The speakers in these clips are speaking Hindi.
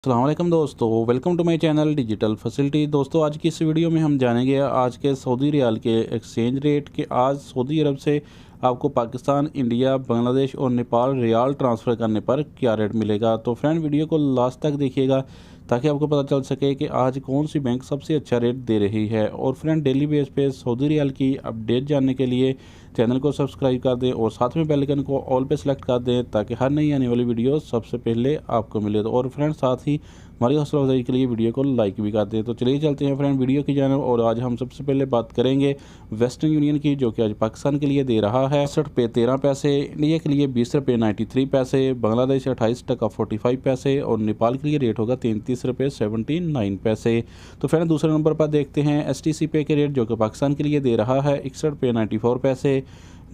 अस्सलाम वालेकुम दोस्तों, welcome to my channel digital facility. दोस्तों आज की इस वीडियो में हम जानेंगे आज के सऊदी रियाल के एक्सचेंज रेट के। आज सऊदी अरब से आपको पाकिस्तान, इंडिया, बांग्लादेश और नेपाल रियाल ट्रांसफ़र करने पर क्या रेट मिलेगा। तो फ्रेंड वीडियो को लास्ट तक देखिएगा ताकि आपको पता चल सके कि आज कौन सी बैंक सबसे अच्छा रेट दे रही है। और फ्रेंड डेली बेस पे सऊदी रियाल की अपडेट जानने के लिए चैनल को सब्सक्राइब कर दें और साथ में बेल आइकन को ऑल पे सेलेक्ट कर दें ताकि हर नई आने वाली वीडियो सबसे पहले आपको मिले। तो और फ्रेंड साथ ही हमारी हौसला अफजाई के लिए वीडियो को लाइक भी कर दें। तो चलिए चलते हैं फ्रेंड वीडियो की जानब। और आज हम सबसे पहले बात करेंगे वेस्टर्न यूनियन की, जो कि आज पाकिस्तान के लिए दे रहा है 60 रुपये 13 पैसे, इंडिया के लिए 20 रुपये 93 पैसे, बांग्लादेश 28 टका 45 पैसे और नेपाल के लिए रेट होगा 33 रुपये 79 पैसे। तो फ्रेंड दूसरे नंबर पर देखते हैं STC पे के रेट, जो कि पाकिस्तान के लिए दे रहा है 61 रुपये 94 पैसे,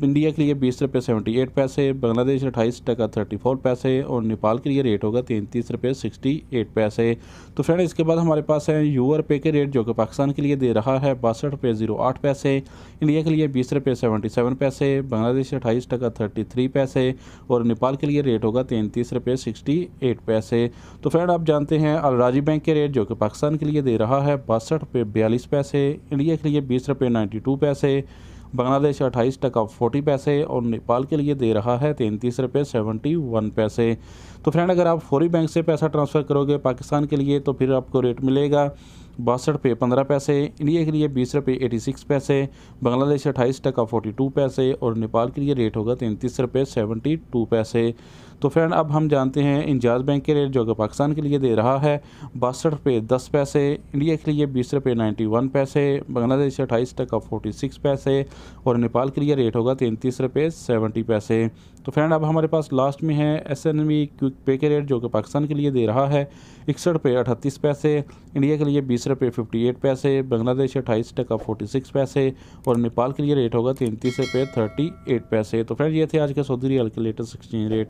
इंडिया के लिए 20 रुपये 78 पैसे, बांग्लादेश 28 टका 34 पैसे और नेपाल के लिए रेट होगा 33 रुपये 68 पैसे। तो फ्रेंड इसके बाद हमारे पास है यूआर पे के रेट, जो कि पाकिस्तान के लिए दे रहा है 62 रुपये 08 पैसे, इंडिया के लिए 20 रुपये 77 पैसे, बांग्लादेश 28 टका 33 पैसे और नेपाल के लिए रेट होगा 33 रुपये 68 पैसे। तो फ्रेंड आप जानते हैं अलराजी बैंक के रेट, जो कि पाकिस्तान के लिए दे रहा है 62 रुपये 42 पैसे, इंडिया के लिए 20 रुपये 92 पैसे, बांग्लादेश 28 टका 40 पैसे और नेपाल के लिए दे रहा है 33 रुपये 71 पैसे। तो फ्रेंड अगर आप फौरी बैंक से पैसा ट्रांसफ़र करोगे पाकिस्तान के लिए तो फिर आपको रेट मिलेगा 62 रुपये 15 पैसे, इंडिया के लिए 20 रुपये 86 पैसे, बांग्लादेश 28 टका 42 पैसे और नेपाल के लिए रेट होगा 33 रुपये 72 पैसे। तो फ्रेंड अब हम जानते हैं इंजाज बैंक के रेट, जो कि पाकिस्तान के लिए दे रहा है 62 रुपये 10 पैसे, इंडिया के लिए 20 रुपये 91 पैसे, बांग्लादेश 28 टका 46 पैसे और नेपाल के लिए रेट होगा 33 रुपये 70 पैसे। तो फ्रेंड अब हमारे पास लास्ट में है SNB क्विक पे के रेट, जो कि पाकिस्तान के लिए दे रहा है 61 रुपये 38 पैसे, इंडिया के लिए 20 रुपये 58 पैसे, बांग्लादेश 28 टका 46 पैसे और नेपाल के लिए रेट होगा 33 रुपये 38 पैसे। तो फ्रेंड ये थे आज के सऊदी रियाल के लेटेस्ट एक्सचेंज रेट।